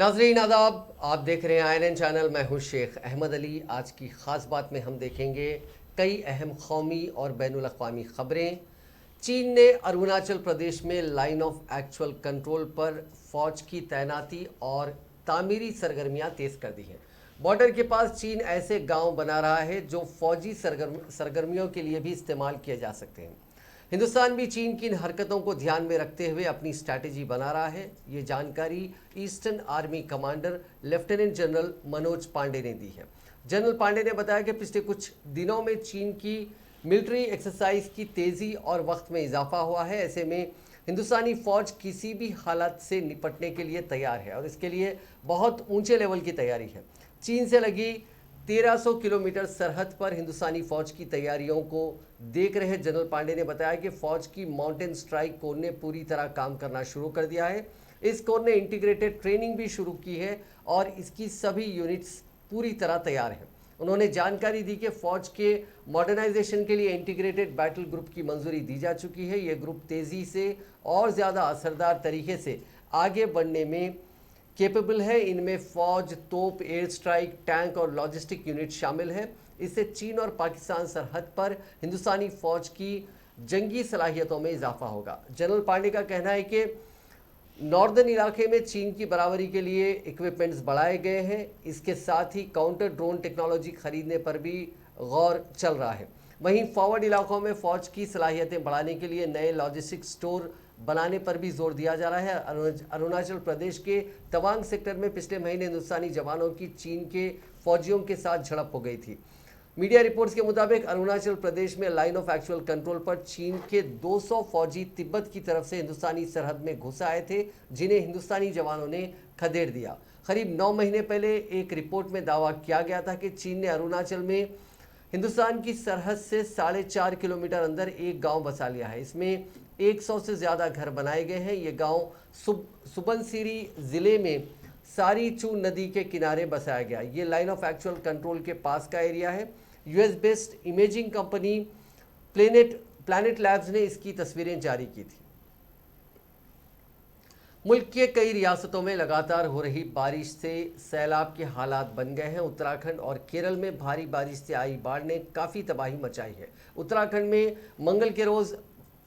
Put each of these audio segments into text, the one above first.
नाजरीन आदाब, आप देख रहे हैं INN चैनल। मैं हूं शेख अहमद अली। आज की ख़ास बात में हम देखेंगे कई अहम कौमी और बैनुल अक़वामी ख़बरें। चीन ने अरुणाचल प्रदेश में लाइन ऑफ एक्चुअल कंट्रोल पर फ़ौज की तैनाती और तामीरी सरगर्मियां तेज़ कर दी हैं। बॉर्डर के पास चीन ऐसे गांव बना रहा है जो फ़ौजी सरगर्मियों के लिए भी इस्तेमाल किए जा सकते हैं। हिंदुस्तान भी चीन की इन हरकतों को ध्यान में रखते हुए अपनी स्ट्रैटेजी बना रहा है। ये जानकारी eastern army commander lieutenant general Manoj Pandey ने दी है। जनरल पांडे ने बताया कि पिछले कुछ दिनों में चीन की मिलिट्री एक्सरसाइज की तेज़ी और वक्त में इजाफा हुआ है। ऐसे में हिंदुस्तानी फौज किसी भी हालत से निपटने के लिए तैयार है और इसके लिए बहुत ऊंचे लेवल की तैयारी है। चीन से लगी 1300 किलोमीटर सरहद पर हिंदुस्तानी फौज की तैयारियों को देख रहे जनरल पांडे ने बताया कि फौज की माउंटेन स्ट्राइक कोर ने पूरी तरह काम करना शुरू कर दिया है। इस कोर ने इंटीग्रेटेड ट्रेनिंग भी शुरू की है और इसकी सभी यूनिट्स पूरी तरह तैयार हैं। उन्होंने जानकारी दी कि फौज के मॉडर्नाइजेशन के लिए इंटीग्रेटेड बैटल ग्रुप की मंजूरी दी जा चुकी है। यह ग्रुप तेज़ी से और ज़्यादा असरदार तरीके से आगे बढ़ने में कैपेबल है। इनमें फौज, तोप, एयर स्ट्राइक, टैंक और लॉजिस्टिक यूनिट शामिल है। इससे चीन और पाकिस्तान सरहद पर हिंदुस्तानी फौज की जंगी सलाहियतों में इजाफा होगा। जनरल पांडे का कहना है कि नॉर्दर्न इलाके में चीन की बराबरी के लिए इक्विपमेंट्स बढ़ाए गए हैं। इसके साथ ही काउंटर ड्रोन टेक्नोलॉजी खरीदने पर भी गौर चल रहा है। वहीं फॉरवर्ड इलाकों में फौज की सलाहियतें बढ़ाने के लिए नए लॉजिस्टिक स्टोर बनाने पर भी जोर दिया जा रहा है। अरुणाचल प्रदेश के तवांग सेक्टर में पिछले महीने हिंदुस्तानी जवानों की चीन के फौजियों के साथ झड़प हो गई थी। मीडिया रिपोर्ट्स के मुताबिक अरुणाचल प्रदेश में लाइन ऑफ एक्चुअल कंट्रोल पर चीन के 200 फौजी तिब्बत की तरफ से हिंदुस्तानी सरहद में घुस आए थे, जिन्हें हिंदुस्तानी जवानों ने खदेड़ दिया। करीब 9 महीने पहले एक रिपोर्ट में दावा किया गया था कि चीन ने अरुणाचल में हिंदुस्तान की सरहद से 4.5 किलोमीटर अंदर एक गांव बसा लिया है। इसमें 100 से ज़्यादा घर बनाए गए हैं। ये गांव सुबनसिरी ज़िले में सारी चू नदी के किनारे बसाया गया। ये लाइन ऑफ एक्चुअल कंट्रोल के पास का एरिया है। US based imaging company planet labs ने इसकी तस्वीरें जारी की थी। मुल्क के कई रियासतों में लगातार हो रही बारिश से सैलाब के हालात बन गए हैं। उत्तराखंड और केरल में भारी बारिश से आई बाढ़ ने काफ़ी तबाही मचाई है। उत्तराखंड में मंगल के रोज़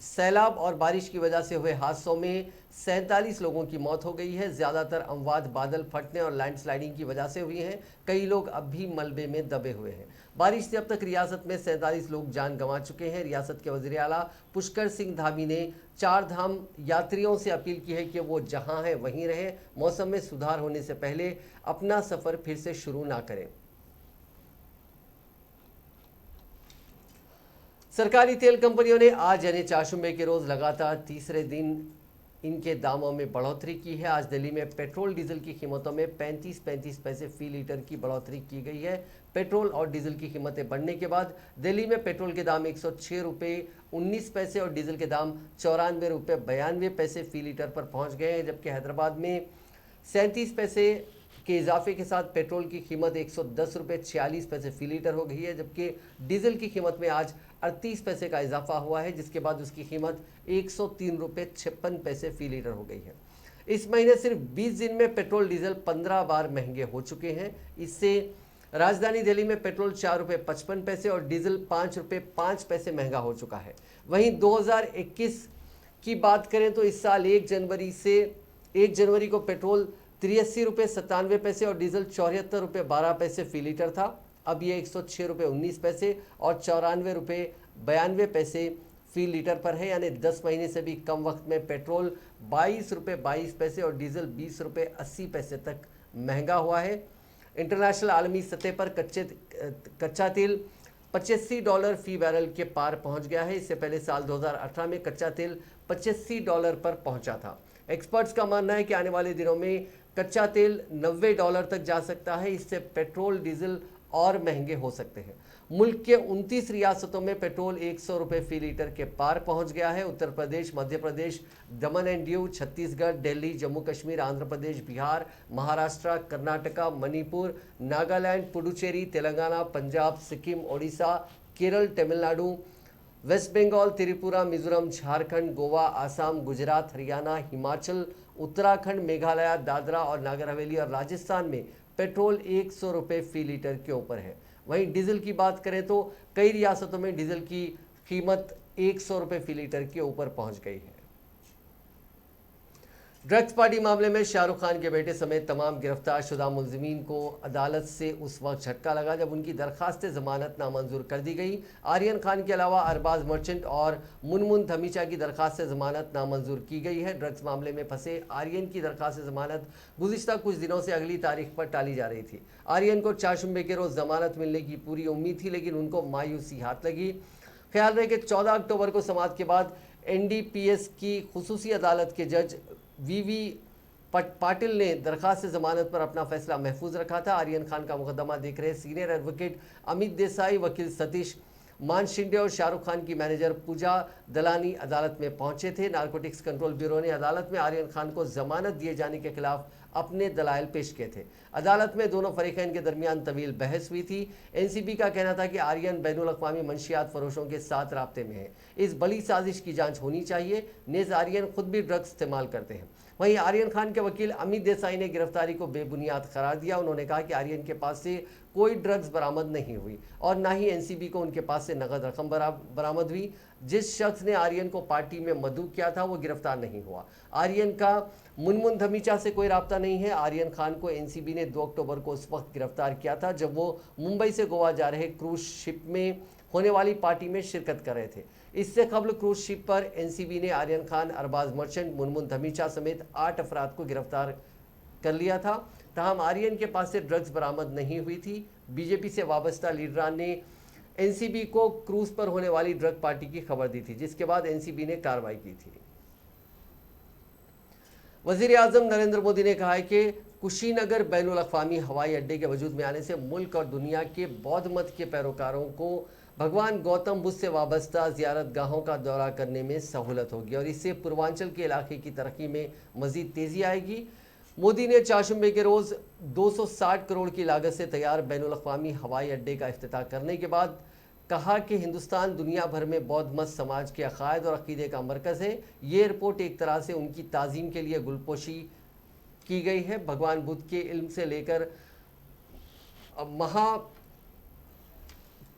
सैलाब और बारिश की वजह से हुए हादसों में 47 लोगों की मौत हो गई है। ज़्यादातर अमवात बादल फटने और लैंडस्लाइडिंग की वजह से हुई हैं। कई लोग अब भी मलबे में दबे हुए हैं। बारिश से अब तक रियासत में 47 लोग जान गंवा चुके हैं। रियासत के वज़ीर आला पुष्कर सिंह धामी ने 4 धाम यात्रियों से अपील की है कि वो जहां हैं वहीं रहें। मौसम में सुधार होने से पहले अपना सफ़र फिर से शुरू ना करें। सरकारी तेल कंपनियों ने आज यानी चारशंबे के रोज़ लगातार तीसरे दिन इनके दामों में बढ़ोतरी की है। आज दिल्ली में पेट्रोल डीजल की कीमतों में 35 पैसे फी लीटर की बढ़ोतरी की गई है। पेट्रोल और डीजल की कीमतें बढ़ने के बाद दिल्ली में पेट्रोल के दाम 106 रुपये 19 पैसे और डीजल के दाम 94 रुपये 92 पैसे फी लीटर पर पहुंच गए हैं। जबकि हैदराबाद में 37 पैसे के इजाफे के साथ पेट्रोल की कीमत 110 रुपये 46 पैसे फी लीटर हो गई है। जबकि डीजल की कीमत में आज 38 पैसे का इजाफा हुआ है, जिसके बाद उसकी कीमत 103 रुपये 56 पैसे फी लीटर हो गई है। इस महीने सिर्फ 20 दिन में पेट्रोल डीजल 15 बार महंगे हो चुके हैं। इससे राजधानी दिल्ली में पेट्रोल 4 रुपये 55 पैसे और डीजल 5 रुपये 5 पैसे महंगा हो चुका है। वहीं 2021 की बात करें तो इस साल 1 जनवरी को पेट्रोल 83 रुपये 97 पैसे और डीजल 74 रुपये 12 पैसे फी लीटर था। अब ये 106 रुपये 19 पैसे और 94 रुपये 92 पैसे फी लीटर पर है। यानी 10 महीने से भी कम वक्त में पेट्रोल 22 रुपये 22 पैसे और डीजल 20 रुपये 80 पैसे तक महंगा हुआ है। इंटरनेशनल आलमी सतह पर कच्चा तेल $85 फी बैरल के पार पहुंच गया है। इससे पहले साल 2018 में कच्चा तेल $85 पर पहुंचा था। एक्सपर्ट्स का मानना है कि आने वाले दिनों में कच्चा तेल $90 तक जा सकता है। इससे पेट्रोल डीजल और महंगे हो सकते हैं। मुल्क के 29 रियासतों में पेट्रोल 100 रुपये फी लीटर के पार पहुंच गया है। उत्तर प्रदेश, मध्य प्रदेश, दमन एंड दीव, छत्तीसगढ़, दिल्ली, जम्मू कश्मीर, आंध्र प्रदेश, बिहार, महाराष्ट्र, कर्नाटका, मणिपुर, नागालैंड, पुडुचेरी, तेलंगाना, पंजाब, सिक्किम, ओडिशा, केरल, तमिलनाडु, वेस्ट बंगाल, त्रिपुरा, मिजोरम, झारखंड, गोवा, आसाम, गुजरात, हरियाणा, हिमाचल, उत्तराखंड, मेघालय, दादरा और नागर हवेली और राजस्थान में पेट्रोल 100 रुपये फी लीटर के ऊपर है। वहीं डीजल की बात करें तो कई रियासतों में डीजल की कीमत 100 रुपये फी लीटर के ऊपर पहुंच गई है। ड्रग्स पार्टी मामले में शाहरुख खान के बेटे समेत तमाम गिरफ्तार शुदा मुलजिमीन को अदालत से उस वक्त झटका लगा जब उनकी दरखास्त जमानत नामंजूर कर दी गई। आर्यन खान के अलावा अरबाज मर्चेंट और मुनमुन धमीचा की दरखास्त जमानत नामंजूर की गई है। ड्रग्स मामले में फंसे आर्यन की दरखास्त जमानत गुज़िश्ता कुछ दिनों से अगली तारीख पर टाली जा रही थी। आर्यन को चारशंबे के रोज़ जमानत मिलने की पूरी उम्मीद थी, लेकिन उनको मायूसी हाथ लगी। ख्याल रहे कि 14 अक्टूबर को समाअत के बाद NDPS की खुसूसी अदालत के जज VV पाटिल ने दरखास्त जमानत पर अपना फैसला महफूज रखा था। आर्यन खान का मुकदमा देख रहे सीनियर एडवोकेट अमित देसाई, वकील सतीश मान शिंदे और शाहरुख खान की मैनेजर पूजा दलानी अदालत में पहुंचे थे। नारकोटिक्स कंट्रोल ब्यूरो ने अदालत में आर्यन खान को जमानत दिए जाने के खिलाफ अपने दलाइल पेश किए थे। अदालत में दोनों फरीकैन के दरमियान तवील बहस हुई थी। NCB का कहना था कि आर्यन बैनुल अक़वामी मंशियात फरोशों के साथ राब्ते में है, इस बड़ी साजिश की जांच होनी चाहिए। नेज़ आर्यन खुद भी ड्रग्स इस्तेमाल करते हैं। वहीं आर्यन खान के वकील अमित देसाई ने गिरफ्तारी को बेबुनियाद करार दिया। उन्होंने कहा कि आर्यन के पास से कोई ड्रग्स बरामद नहीं हुई और ना ही NCB को उनके पास से नकद रकम बरामद हुई। जिस शख्स ने आर्यन को पार्टी में मदऊ किया था वो गिरफ्तार नहीं हुआ। आर्यन का मुनमुन धमीचा से कोई राब्ता नहीं है। आर्यन खान को NCB ने 2 अक्टूबर को उस वक्त गिरफ्तार किया था जब वो मुंबई से गोवा जा रहे क्रूज शिप में होने वाली पार्टी में शिरकत कर रहे थे। इससे कबल क्रूज शिप पर NCB ने आर्यन खान, अरबाज मर्चेंट, मुनमुन धमीचा समेत 8 अफराद को गिरफ्तार कर लिया था। तमाम आर्यन के पास से ड्रग्स बरामद नहीं हुई थी। बीजेपी से वाबस्ता लीडरान ने NCB को क्रूज पर होने वाली ड्रग पार्टी की खबर दी थी, जिसके बाद NCB ने कार्रवाई की थी। वज़ीर आज़म नरेंद्र मोदी ने कहा है कि कुशीनगर बैनुल अक़वामी हवाई अड्डे के वजूद में आने से मुल्क और दुनिया के बौद्ध मत के पैरोकारों को भगवान गौतम बुद्ध से वाबस्ता ज़ियारत गाहों का दौरा करने में सहूलत होगी और इससे पूर्वांचल के इलाके की तरक्की में मज़ीद तेज़ी आएगी। मोदी ने चारशंबे के रोज़ 260 करोड़ की लागत से तैयार बैनुल अक़वामी हवाई अड्डे का इफ्तिताह करने के बाद कहा कि हिंदुस्तान दुनिया भर में बौद्ध मत समाज के अक़ायद और अक़ीदे का मरकज़ है। ये एयरपोर्ट एक तरह से उनकी ताज़ीम के लिए गुलपोशी की गई है। भगवान बुद्ध के इल्म से लेकर महा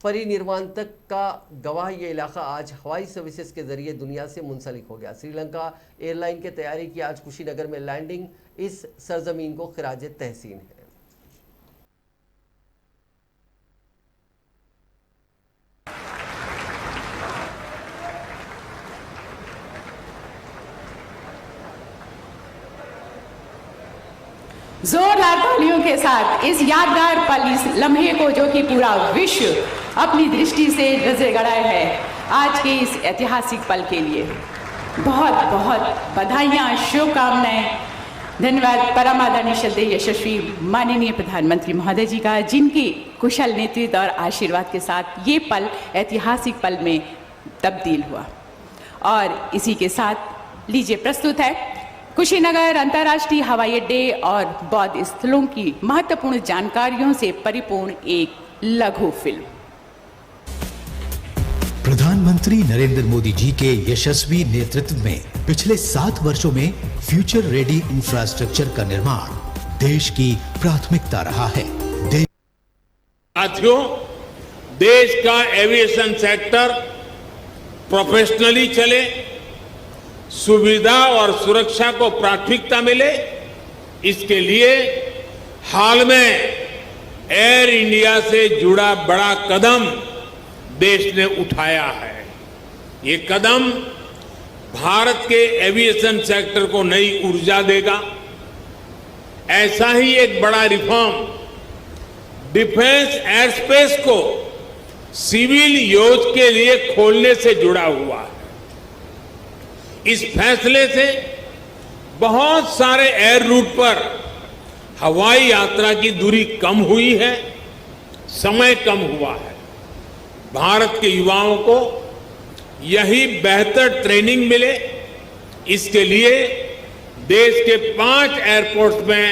परिनिर्वाण तक का गवाह ये इलाका आज हवाई सर्विसेज के जरिए दुनिया से मुंसलिक हो गया। श्रीलंका एयरलाइन के तैयारी की आज कुशीनगर में लैंडिंग इस सरजमीन को खिराज तहसीन है। जोरदार तालियों के साथ इस यादगार पल, इस लम्हे को जो कि पूरा विश्व अपनी दृष्टि से नजर गड़ाए है, आज के इस ऐतिहासिक पल के लिए बहुत बहुत बधाइयाँ, शुभकामनाएं। धन्यवाद परम आदरणीय श्रद्धेय यशस्वी माननीय प्रधानमंत्री महोदय जी का, जिनकी कुशल नेतृत्व और आशीर्वाद के साथ ये पल ऐतिहासिक पल में तब्दील हुआ। और इसी के साथ लीजिए प्रस्तुत है कुशीनगर अंतर्राष्ट्रीय हवाई अड्डे और बौद्ध स्थलों की महत्वपूर्ण जानकारियों से परिपूर्ण एक लघु फिल्म। प्रधानमंत्री नरेंद्र मोदी जी के यशस्वी नेतृत्व में पिछले 7 वर्षों में फ्यूचर रेडी इंफ्रास्ट्रक्चर का निर्माण देश की प्राथमिकता रहा है। साथियों, देश का एविएशन सेक्टर प्रोफेशनली चले, सुविधा और सुरक्षा को प्राथमिकता मिले, इसके लिए हाल में एयर इंडिया से जुड़ा बड़ा कदम देश ने उठाया है। ये कदम भारत के एविएशन सेक्टर को नई ऊर्जा देगा। ऐसा ही एक बड़ा रिफॉर्म डिफेंस एयरस्पेस को सिविल यूज के लिए खोलने से जुड़ा हुआ है। इस फैसले से बहुत सारे एयर रूट पर हवाई यात्रा की दूरी कम हुई है, समय कम हुआ है। भारत के युवाओं को यही बेहतर ट्रेनिंग मिले, इसके लिए देश के 5 एयरपोर्ट्स में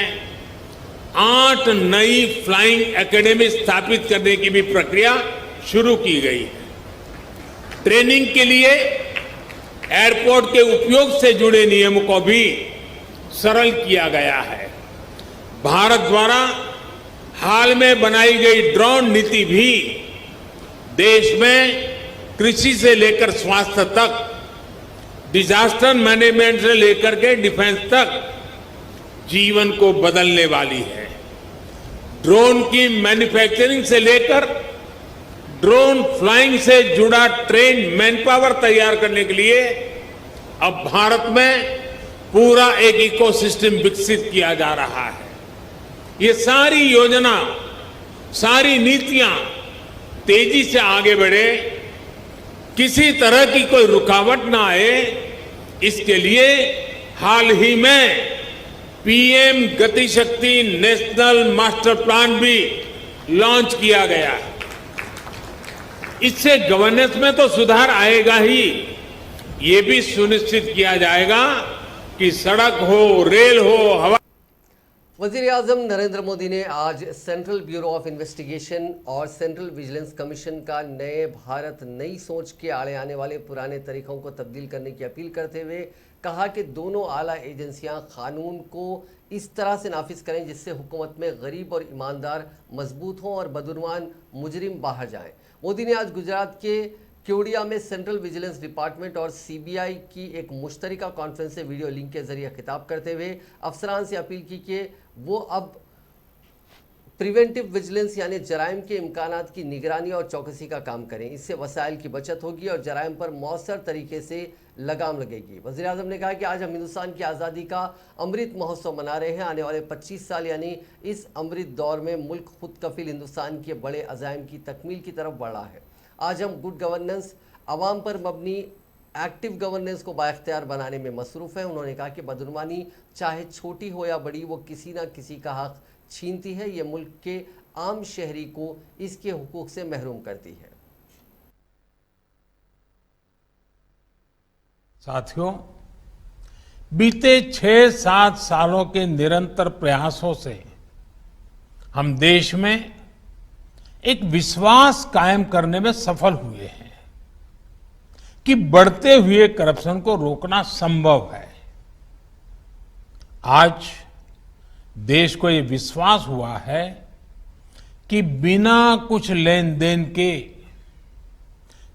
8 नई फ्लाइंग एकेडमी स्थापित करने की भी प्रक्रिया शुरू की गई है। ट्रेनिंग के लिए एयरपोर्ट के उपयोग से जुड़े नियमों को भी सरल किया गया है। भारत द्वारा हाल में बनाई गई ड्रोन नीति भी देश में कृषि से लेकर स्वास्थ्य तक, डिजास्टर मैनेजमेंट से लेकर के डिफेंस तक जीवन को बदलने वाली है। ड्रोन की मैन्युफैक्चरिंग से लेकर ड्रोन फ्लाइंग से जुड़ा ट्रेन मैनपावर तैयार करने के लिए अब भारत में पूरा एक इकोसिस्टम विकसित किया जा रहा है। ये सारी योजना, सारी नीतियां तेजी से आगे बढ़े, किसी तरह की कोई रुकावट ना आए, इसके लिए हाल ही में पीएम गति शक्ति नेशनल मास्टर प्लान भी लॉन्च किया गया है। इससे गवर्नेंस में तो सुधार आएगा ही, ये भी सुनिश्चित किया जाएगा कि सड़क हो, रेल हो, हवा। वज़ीर-ए-आज़म नरेंद्र मोदी ने आज सेंट्रल ब्यूरो ऑफ इन्वेस्टिगेशन और सेंट्रल विजिलेंस कमीशन का नए भारत नई सोच के आड़े आने वाले पुराने तरीकों को तब्दील करने की अपील करते हुए कहा कि दोनों आला एजेंसियां कानून को इस तरह से नाफिज करें जिससे हुकूमत में गरीब और ईमानदार मजबूत हों और बदुर्मान मुजरिम बाहर जाएं। मोदी ने आज गुजरात के केवड़िया में सेंट्रल विजिलेंस डिपार्टमेंट और सीबीआई की एक मुश्तरका कॉन्फ्रेंस से वीडियो लिंक के जरिए खिताब करते हुए अफसरान से अपील की कि वो अब प्रिवेंटिव विजिलेंस यानी जराइम के इम्कानात की निगरानी और चौकसी का काम करें। इससे वसाइल की बचत होगी और जराइम पर मौसर तरीके से लगाम लगेगी। वज़ीर-ए-आज़म ने कहा कि आज हम हिंदुस्तान की आज़ादी का अमृत महोत्सव मना रहे हैं। आने वाले 25 साल यानी इस अमृत दौर में मुल्क खुद कफिल हिंदुस्तान के बड़े अज़ाइम की तकमील की तरफ बढ़ा है। आज हम गुड गवर्नेंस, अवाम पर मबनी एक्टिव गवर्नेंस को बाइख्तियार बनाने में मसरूफ़ हैं। उन्होंने कहा कि बदुर्मानी चाहे छोटी हो या बड़ी, वो किसी न किसी का हक छीनती है। ये मुल्क के आम शहरी को इसके हुकूक से महरूम करती है। साथियों, बीते 6-7 सालों के निरंतर प्रयासों से हम देश में एक विश्वास कायम करने में सफल हुए हैं कि बढ़ते हुए करप्शन को रोकना संभव है। आज देश को ये विश्वास हुआ है कि बिना कुछ लेन देन के,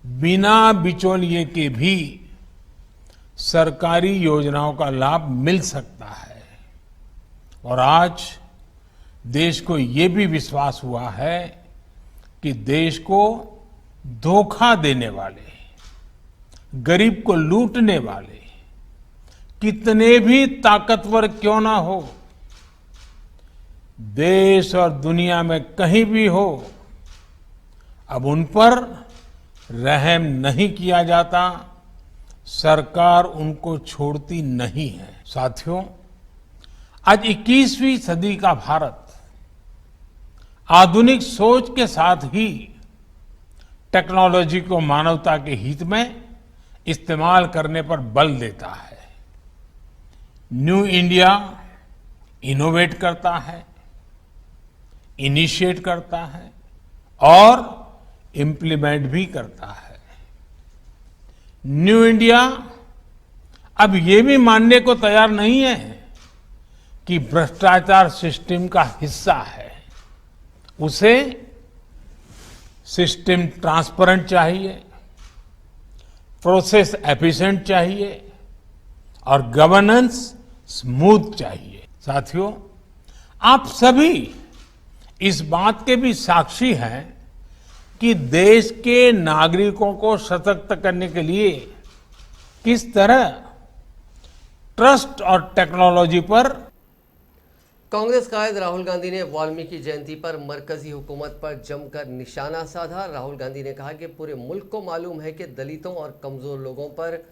बिना बिचौलिए के भी सरकारी योजनाओं का लाभ मिल सकता है। और आज देश को ये भी विश्वास हुआ है कि देश को धोखा देने वाले, गरीब को लूटने वाले कितने भी ताकतवर क्यों ना हो, देश और दुनिया में कहीं भी हो, अब उन पर रहम नहीं किया जाता, सरकार उनको छोड़ती नहीं है। साथियों, आज 21वीं सदी का भारत आधुनिक सोच के साथ ही टेक्नोलॉजी को मानवता के हित में इस्तेमाल करने पर बल देता है। न्यू इंडिया इनोवेट करता है, इनिशिएट करता है और इम्प्लीमेंट भी करता है। न्यू इंडिया अब ये भी मानने को तैयार नहीं है कि भ्रष्टाचार सिस्टम का हिस्सा है। उसे सिस्टम ट्रांसपेरेंट चाहिए, प्रोसेस एफिशिएंट चाहिए और गवर्नेंस स्मूथ चाहिए। साथियों, आप सभी इस बात के भी साक्षी हैं कि देश के नागरिकों को सशक्त करने के लिए किस तरह ट्रस्ट और टेक्नोलॉजी पर। कांग्रेस कायद राहुल गांधी ने वाल्मीकि जयंती पर मरकजी हुकूमत पर जमकर निशाना साधा। राहुल गांधी ने कहा कि पूरे मुल्क को मालूम है कि दलितों और कमजोर लोगों पर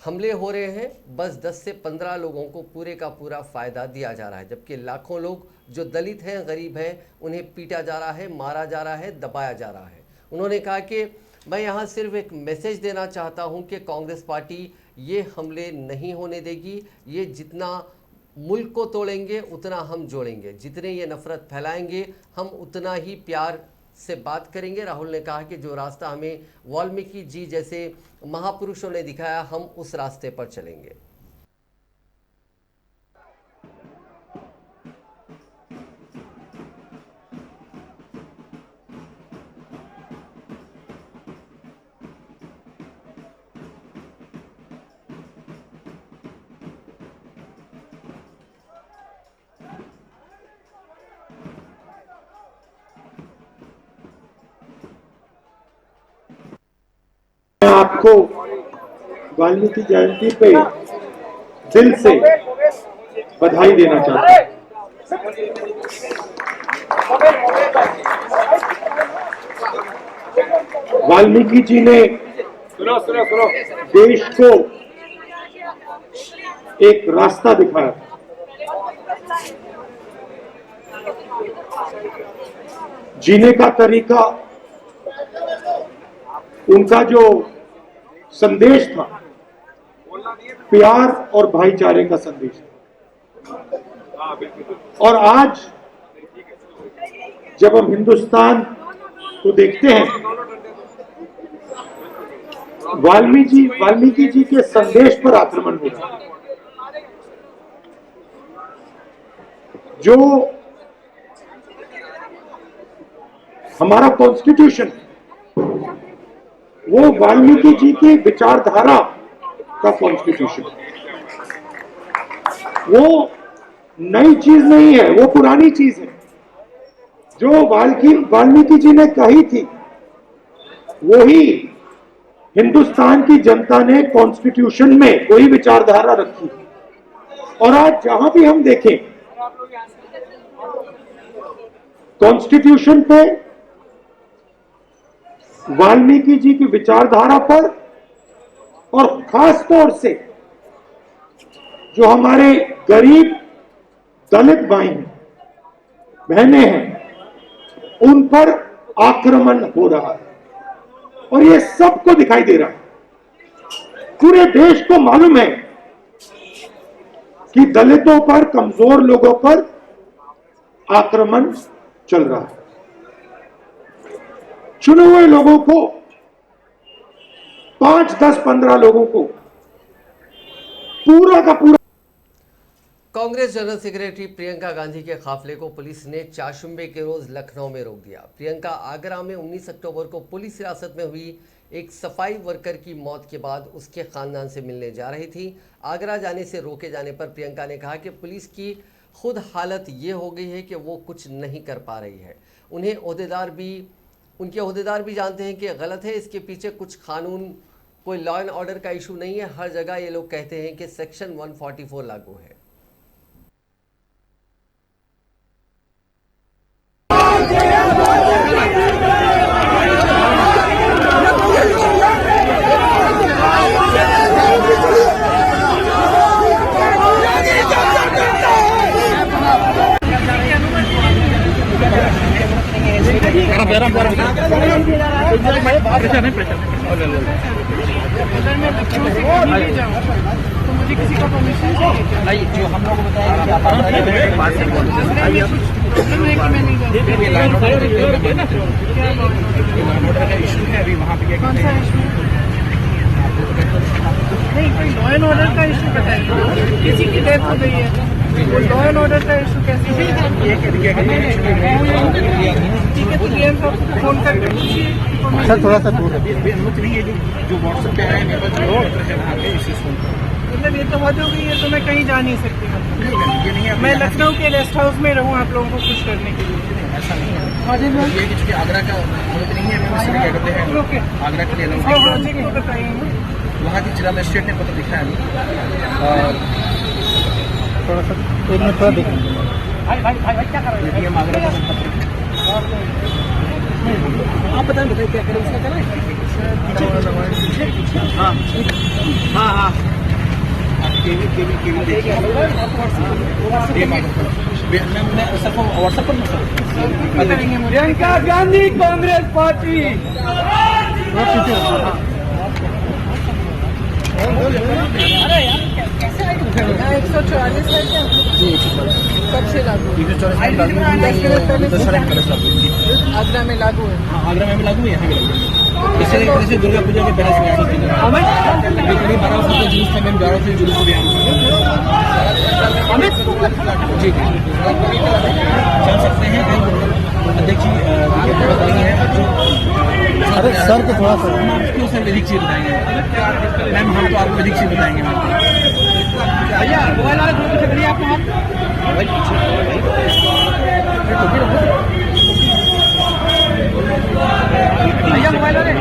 हमले हो रहे हैं, बस 10 से 15 लोगों को पूरे का पूरा फायदा दिया जा रहा है, जबकि लाखों लोग जो दलित हैं, गरीब हैं, उन्हें पीटा जा रहा है, मारा जा रहा है, दबाया जा रहा है। उन्होंने कहा कि मैं यहाँ सिर्फ एक मैसेज देना चाहता हूँ कि कांग्रेस पार्टी ये हमले नहीं होने देगी। ये जितना मुल्क को तोड़ेंगे उतना हम जोड़ेंगे, जितने ये नफरत फैलाएंगे हम उतना ही प्यार से बात करेंगे। राहुल ने कहा कि जो रास्ता हमें वाल्मीकि जी जैसे महापुरुषों ने दिखाया, हम उस रास्ते पर चलेंगे। आपको वाल्मीकि जयंती पे दिल से बधाई देना चाहता हूं। वाल्मीकि जी ने देश को एक रास्ता दिखाया। जीने का तरीका, उनका जो संदेश था, प्यार और भाईचारे का संदेश था। और आज जब हम हिंदुस्तान को देखते हैं, वाल्मीकि जी के संदेश पर आक्रमण हो रहा है। जो हमारा कॉन्स्टिट्यूशन, वो वाल्मीकि जी की विचारधारा का कॉन्स्टिट्यूशन, वो नई चीज नहीं है, वो पुरानी चीज है। जो वाल्मीकि जी ने कही थी, वही हिंदुस्तान की जनता ने कॉन्स्टिट्यूशन में वही विचारधारा रखी। और आज जहां भी हम देखें, कॉन्स्टिट्यूशन पे, वाल्मीकि जी की विचारधारा पर, और खास तौर से जो हमारे गरीब दलित भाई हैं, बहनें हैं, उन पर आक्रमण हो रहा है। और ये सबको दिखाई दे रहा है। पूरे देश को मालूम है कि दलितों पर, कमजोर लोगों पर आक्रमण चल रहा है। चुने हुए लोगों को, 5, 10, 15 लोगों को पूरा का पूरा। कांग्रेस जनरल सेक्रेटरी प्रियंका गांधी के काफिले को पुलिस ने चाशुंबे के रोज लखनऊ में रोक दिया। प्रियंका आगरा में 19 अक्टूबर को पुलिस हिरासत में हुई एक सफाई वर्कर की मौत के बाद उसके खानदान से मिलने जा रही थी। आगरा जाने से रोके जाने पर प्रियंका ने कहा कि पुलिस की खुद हालत ये हो गई है कि वो कुछ नहीं कर पा रही है। उनके ओहदेदार भी जानते हैं कि गलत है, इसके पीछे कुछ कानून, कोई लॉ एंड ऑर्डर का इशू नहीं है। हर जगह ये लोग कहते हैं कि सेक्शन 144 लागू है। तो मुझे किसी का परमिशन चाहिए जो हम लोग नहीं, कोई लॉ एंड ऑर्डर का इशू बताइए। किसी की डेथ हो गई है, लॉ एंड ऑर्डर का इशू कैसे होगा? ठीक है, तो डीएम साहब को फोन करके सर थोड़ा सा दूर अनुमति नहीं है। जो व्हाट्सएप पे है, मतलब ये तो हद हो गई है, तो मैं कहीं जा नहीं सकती। मैं लखनऊ के रेस्ट हाउस में रहूँ आप लोगों को खुश करने के लिए। ऐसा नहीं है, आगरा का अनुमति नहीं है। क्या करते हैं, आगरा के लिए बताइए। वहाँ की जिला मजिस्ट्रेट ने पत्र लिखा है। और थोड़ा सा एक मिनट थोड़ा देखेंगे। भाई क्या कर रहे हैं? आगरा का आप बताइए क्या करें इसका? चला हाँ हाँ व्हाट्सएप पर प्रियंका गांधी कांग्रेस पार्टी। 144 है क्या? कब से लागू आगरा में लागू है? आगरा में लागू है, यहाँ भी लागू है। इससे जैसे दुर्गा पूजा के पहले से करीब 12 साल का जुलूस था, मैम 11 से जुलूस अभियान जी जान सकते हैं। अध्यक्ष जी बताएंगे अरे सर को थोड़ा सा हम आपको सर अधिक चीज बताएंगे मैम, हम तो आपको अधिक चीज बताएंगे भैया मोबाइल वाला ग्रुप से आपको मोबाइल भैया मोबाइल वाले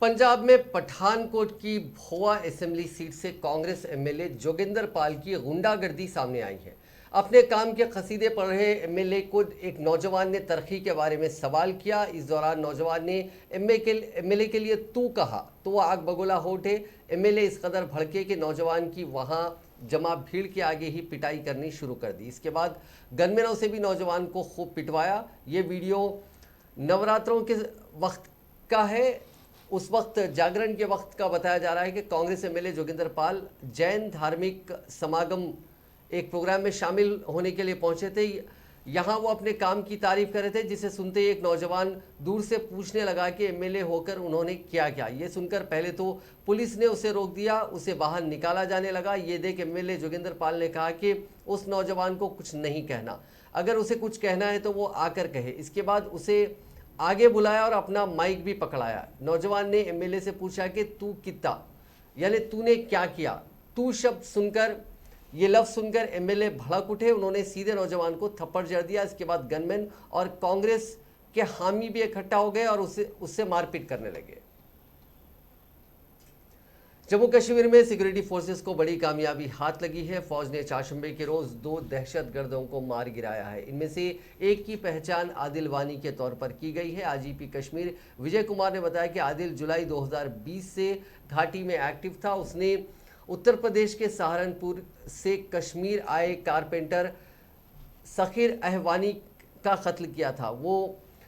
पंजाब में पठानकोट की भोआ असेंबली सीट से कांग्रेस एमएलए जोगिंदर पाल की गुंडागर्दी सामने आई है। अपने काम के कसीदे पढ़ रहे एमएलए को एक नौजवान ने तरक्की के बारे में सवाल किया। इस दौरान नौजवान ने एमएलए के लिए तू कहा तो वह आग बगोला हो उठे। एमएलए इस कदर भड़के कि नौजवान की वहां जमा भीड़ के आगे ही पिटाई करनी शुरू कर दी। इसके बाद गनमैनों से भी नौजवान को खूब पिटवाया। ये वीडियो नवरात्रों के वक्त का है। उस वक्त जागरण के वक्त का बताया जा रहा है कि कांग्रेस एमएलए जोगिंदर पाल जैन धार्मिक समागम एक प्रोग्राम में शामिल होने के लिए पहुंचे थे। यहाँ वो अपने काम की तारीफ कर रहे थे, जिसे सुनते ही एक नौजवान दूर से पूछने लगा कि एमएलए होकर उन्होंने क्या किया। ये सुनकर पहले तो पुलिस ने उसे रोक दिया, उसे बाहर निकाला जाने लगा। ये देख एमएलए जोगिंदर पाल ने कहा कि उस नौजवान को कुछ नहीं कहना, अगर उसे कुछ कहना है तो वो आकर कहे। इसके बाद उसे आगे बुलाया और अपना माइक भी पकड़ाया। नौजवान ने एमएलए से पूछा कि तू कितना, यानी तूने क्या किया। तू शब्द सुनकर, ये लफ्ज सुनकर एमएलए भड़क उठे। उन्होंने सीधे नौजवान को थप्पड़ जड़ दिया। इसके बाद गनमैन और कांग्रेस के हामी भी इकट्ठा हो गए और उससे मारपीट करने लगे। जम्मू कश्मीर में सिक्योरिटी फोर्सेस को बड़ी कामयाबी हाथ लगी है। फौज ने चारशंबे के रोज 2 दहशतगर्दों को मार गिराया है। इनमें से एक की पहचान आदिल वानी के तौर पर की गई है। आईजीपी कश्मीर विजय कुमार ने बताया कि आदिल जुलाई 2020 से घाटी में एक्टिव था। उसने उत्तर प्रदेश के सहारनपुर से कश्मीर आए कारपेंटर सखीर अहवानी का कत्ल किया था। वो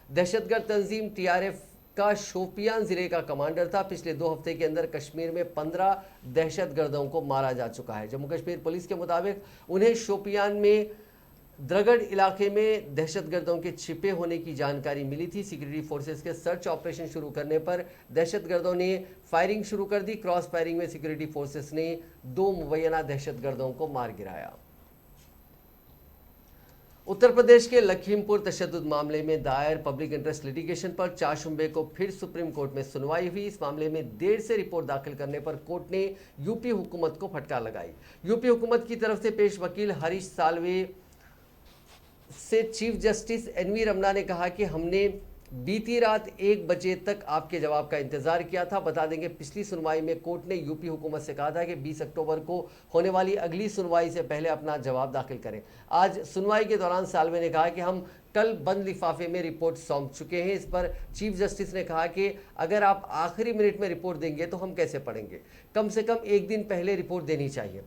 दहशतगर्द तंजीम टीआरएफ का शोपियान जिले का कमांडर था। पिछले 2 हफ्ते के अंदर कश्मीर में 15 दहशतगर्दों को मारा जा चुका है। जम्मू कश्मीर पुलिस के मुताबिक उन्हें शोपियान में द्रगड़ इलाके में दहशतगर्दों के छिपे होने की जानकारी मिली थी। सिक्योरिटी फोर्सेस के सर्च ऑपरेशन शुरू करने पर दहशतगर्दों ने फायरिंग शुरू कर दी। क्रॉस फायरिंग में सिक्योरिटी फोर्सेस ने 2 मुबैना दहशतगर्दों को मार गिराया। उत्तर प्रदेश के लखीमपुर तशद्दुद मामले में दायर पब्लिक इंटरेस्ट लिटिगेशन पर चारशंबे को फिर सुप्रीम कोर्ट में सुनवाई हुई। इस मामले में देर से रिपोर्ट दाखिल करने पर कोर्ट ने यूपी हुकूमत को फटकार लगाई। यूपी हुकूमत की तरफ से पेश वकील हरीश साल्वे से चीफ जस्टिस एनवी रमना ने कहा कि हमने बीती रात 1 बजे तक आपके जवाब का इंतजार किया था। बता देंगे पिछली सुनवाई में कोर्ट ने यूपी हुकूमत से कहा था कि 20 अक्टूबर को होने वाली अगली सुनवाई से पहले अपना जवाब दाखिल करें। आज सुनवाई के दौरान साल्वे ने कहा कि हम कल बंद लिफाफे में रिपोर्ट सौंप चुके हैं। इस पर चीफ जस्टिस ने कहा कि अगर आप आखिरी मिनट में रिपोर्ट देंगे तो हम कैसे पढ़ेंगे, कम से कम 1 दिन पहले रिपोर्ट देनी चाहिए।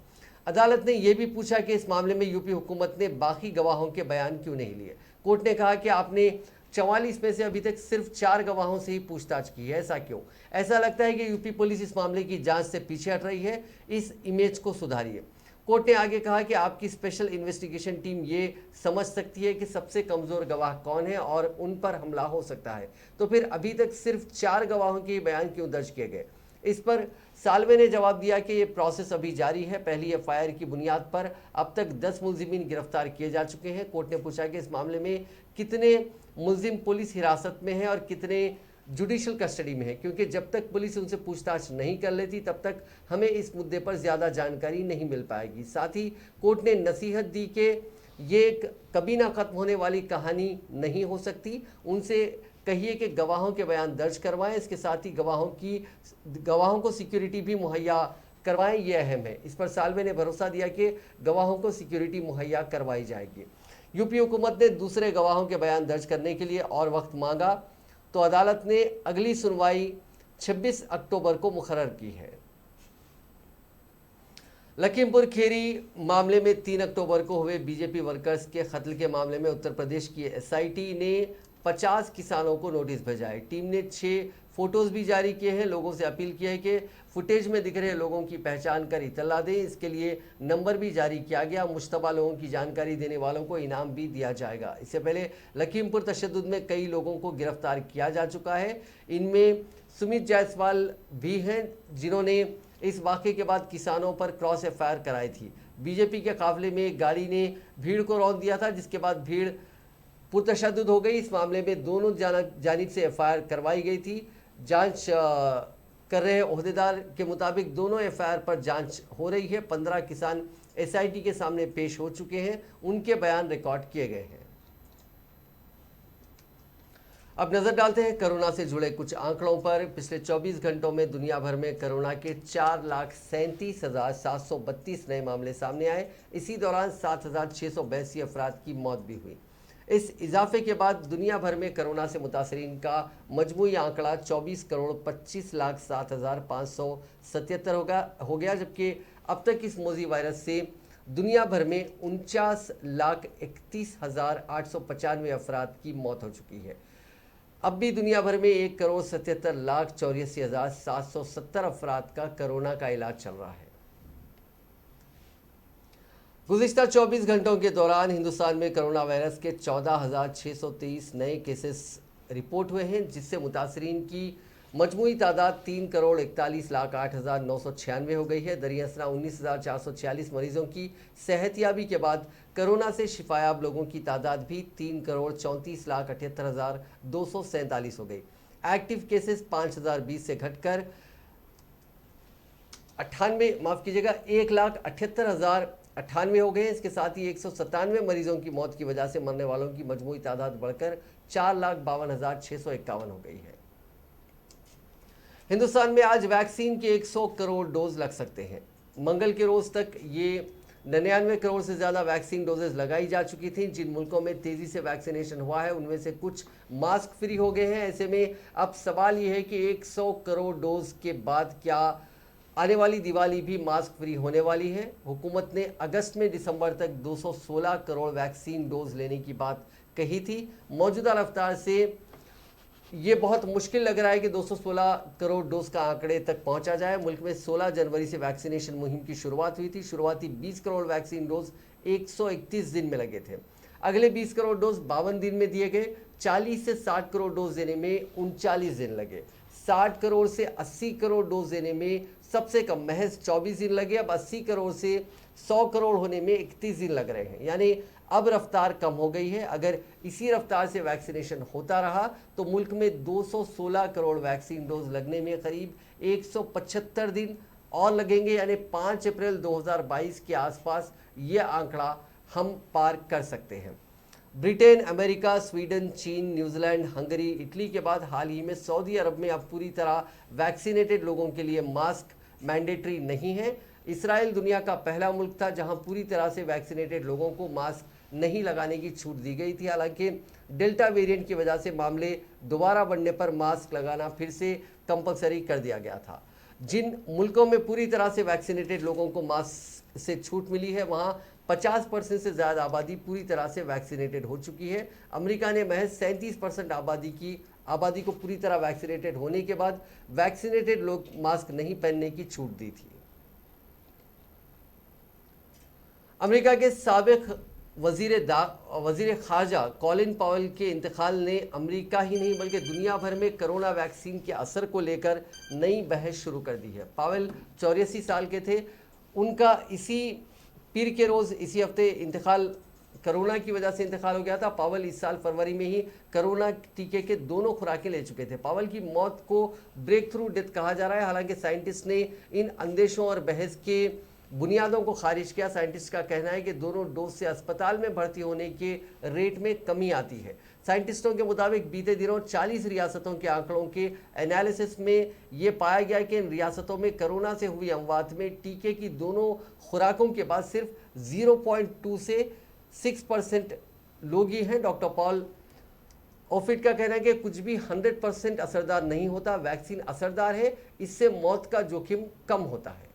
अदालत ने यह भी पूछा कि इस मामले में यूपी हुकूमत ने बाकी गवाहों के बयान क्यों नहीं लिए। कोर्ट ने कहा कि आपने 44 में से अभी तक सिर्फ 4 गवाहों से ही पूछताछ की है, ऐसा क्यों? ऐसा लगता है कि यूपी पुलिस इस मामले की जांच से पीछे हट रही है, इस इमेज को सुधारिए। कोर्ट ने आगे कहा कि आपकी स्पेशल इन्वेस्टिगेशन टीम ये समझ सकती है कि सबसे कमजोर गवाह कौन है और उन पर हमला हो सकता है, तो फिर अभी तक सिर्फ 4 गवाहों के बयान क्यों दर्ज किए गए। इस पर साल्वे ने जवाब दिया कि ये प्रोसेस अभी जारी है। पहली एफआईआर की बुनियाद पर अब तक 10 मुलजिमीन गिरफ्तार किए जा चुके हैं। कोर्ट ने पूछा कि इस मामले में कितने मुलजिम पुलिस हिरासत में हैं और कितने जुडिशल कस्टडी में है, क्योंकि जब तक पुलिस उनसे पूछताछ नहीं कर लेती तब तक हमें इस मुद्दे पर ज़्यादा जानकारी नहीं मिल पाएगी। साथ ही कोर्ट ने नसीहत दी कि ये कभी ना खत्म होने वाली कहानी नहीं हो सकती। उनसे कहिए कि गवाहों के बयान दर्ज करवाएं, इसके साथ ही गवाहों को सिक्योरिटी भी मुहैया करवाएं, ये अहम है। इस पर साल्वे ने भरोसा दिया कि गवाहों को सिक्योरिटी मुहैया करवाई जाएगी। यूपी हुकूमत ने दूसरे गवाहों के बयान दर्ज करने के लिए और वक्त मांगा तो अदालत ने अगली सुनवाई 26 अक्टूबर को मुकर्रर की है। लखीमपुर खीरी मामले में 3 अक्टूबर को हुए बीजेपी वर्कर्स के कत्ल के मामले में उत्तर प्रदेश की एसआईटी ने 50 किसानों को नोटिस भेजा है। टीम ने 6 फोटोज भी जारी किए हैं। लोगों से अपील की है कि फुटेज में दिख रहे लोगों की पहचान कर इतला दें। इसके लिए नंबर भी जारी किया गया। मुश्तबा लोगों की जानकारी देने वालों को इनाम भी दिया जाएगा। इससे पहले लखीमपुर तशद्दुद में कई लोगों को गिरफ्तार किया जा चुका है। इनमें सुमित जायसवाल भी हैं, जिन्होंने इस वाक़े के बाद किसानों पर क्रॉस एफआईआर कराई थी। बीजेपी के काफिले में एक गाड़ी ने भीड़ को रौंद दिया था, जिसके बाद भीड़ पुरतशद्दुद हो गई। इस मामले में दोनों जानिब से एफआईआर करवाई गई थी। जांच कर रहे ओहदेदार के मुताबिक दोनों एफआईआर पर जांच हो रही है। 15 किसान एसआईटी के सामने पेश हो चुके हैं। उनके बयान रिकॉर्ड किए गए हैं। अब नजर डालते हैं कोरोना से जुड़े कुछ आंकड़ों पर। पिछले 24 घंटों में दुनिया भर में कोरोना के 4,37,732 नए मामले सामने आए। इसी दौरान 7,682 अफराद की मौत भी हुई। इस इजाफे के बाद दुनिया भर में कोरोना से मुतासरीन का मजमूई आंकड़ा 24,25,07,577 हो गया, जबकि अब तक इस मोजी वायरस से दुनिया भर में 49,31,895 अफराद की मौत हो चुकी है। अब भी दुनिया भर में 1,77,84,770 अफराद का कोरोना का इलाज चल रहा है। गुज़िश्ता 24 घंटों के दौरान हिंदुस्तान में कोरोना वायरस के 14,623 नए केसेस रिपोर्ट हुए हैं, जिससे मुतासरीन की मजमूई तादाद 3,41,08,996 हो गई है। दरियासना 19,446 मरीजों की सेहतयाबी के बाद कोरोना से शिफायाब लोगों की तादाद भी 3,34,78,247 हो गई। एक्टिव केसेस 5,020 से घटकर 1,78,098 हो गए। इसके साथ ही 197 मरीजों की मौत की वजह से मरने वालों की मजमूई तादाद बढ़कर 4,52,651 हो गई है। हिंदुस्तान में आज वैक्सीन के 100 करोड़ डोज लग सकते हैं। मंगल के रोज तक ये 99 करोड़ से ज़्यादा वैक्सीन डोजेज लगाई जा चुकी थी। जिन मुल्कों में तेज़ी से वैक्सीनेशन हुआ है उनमें से कुछ मास्क फ्री हो गए हैं। ऐसे में अब सवाल ये है कि 100 करोड़ डोज के बाद क्या आने वाली दिवाली भी मास्क फ्री होने वाली है। हुकूमत ने अगस्त में दिसंबर तक 216 करोड़ वैक्सीन डोज लेने की बात कही थी। मौजूदा रफ्तार से ये बहुत मुश्किल लग रहा है कि 216 करोड़ डोज का आंकड़े तक पहुंचा जाए। मुल्क में 16 जनवरी से वैक्सीनेशन मुहिम की शुरुआत हुई थी। शुरुआती 20 करोड़ वैक्सीन डोज 131 दिन में लगे थे। अगले 20 करोड़ डोज 52 दिन में दिए गए। 40 से 60 करोड़ डोज देने में 39 दिन लगे। 60 करोड़ से 80 करोड़ डोज देने में सबसे कम महज 24 दिन लगे। अब 80 करोड़ से 100 करोड़ होने में 31 दिन लग रहे हैं, यानी अब रफ्तार कम हो गई है। अगर इसी रफ्तार से वैक्सीनेशन होता रहा तो मुल्क में 216 करोड़ वैक्सीन डोज लगने में करीब 175 दिन और लगेंगे, यानी 5 अप्रैल 2022 के आसपास ये आंकड़ा हम पार कर सकते हैं। ब्रिटेन, अमेरिका, स्वीडन, चीन, न्यूजीलैंड, हंगरी, इटली के बाद हाल ही में सऊदी अरब में अब पूरी तरह वैक्सीनेटेड लोगों के लिए मास्क मैंडेटरी नहीं है। इसराइल दुनिया का पहला मुल्क था जहां पूरी तरह से वैक्सीनेटेड लोगों को मास्क नहीं लगाने की छूट दी गई थी। हालांकि डेल्टा वेरिएंट की वजह से मामले दोबारा बढ़ने पर मास्क लगाना फिर से कंपलसरी कर दिया गया था। जिन मुल्कों में पूरी तरह से वैक्सीनेटेड लोगों को मास्क से छूट मिली है वहां 50% से ज़्यादा आबादी पूरी तरह से वैक्सीनेटेड हो चुकी है। अमेरिका ने महज 37% आबादी को पूरी तरह वैक्सीनेटेड होने के बाद वैक्सीनेटेड लोग मास्क नहीं पहनने की छूट दी थी। अमेरिका के साबिक वजीर खारजा कॉलिन पावेल के इंतकाल ने अमेरिका ही नहीं बल्कि दुनिया भर में कोरोना वैक्सीन के असर को लेकर नई बहस शुरू कर दी है। पावेल 84 साल के थे। उनका इसी पीर के रोज़ इसी हफ्ते इंतकाल कोरोना की वजह से इंतकाल हो गया था। पावेल इस साल फरवरी में ही कोरोना टीके के दोनों खुराकें ले चुके थे। पावेल की मौत को ब्रेक थ्रू डेथ कहा जा रहा है। हालांकि साइंटिस्ट ने इन अंदेशों और बहस के बुनियादों को खारिज किया। साइंटिस्ट का कहना है कि दोनों डोज से अस्पताल में भर्ती होने के रेट में कमी आती है। साइंटिस्टों के मुताबिक बीते दिनों 40 रियासतों के आंकड़ों के एनालिसिस में ये पाया गया कि इन रियासतों में कोरोना से हुई अमवात में टीके की दोनों खुराकों के बाद सिर्फ 0.2 से 6% लोग ही हैं। डॉक्टर पॉल ओफिट का कहना है कि कुछ भी 100% असरदार नहीं होता। वैक्सीन असरदार है, इससे मौत का जोखिम कम होता है।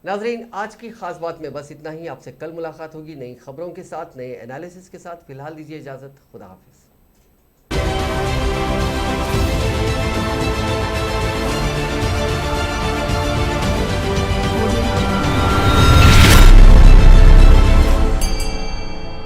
नाजरीन, आज की खास बात में बस इतना ही। आपसे कल मुलाकात होगी नई खबरों के साथ, नए एनालिसिस के साथ। फिलहाल दीजिए इजाजत। खुदा हाफिज।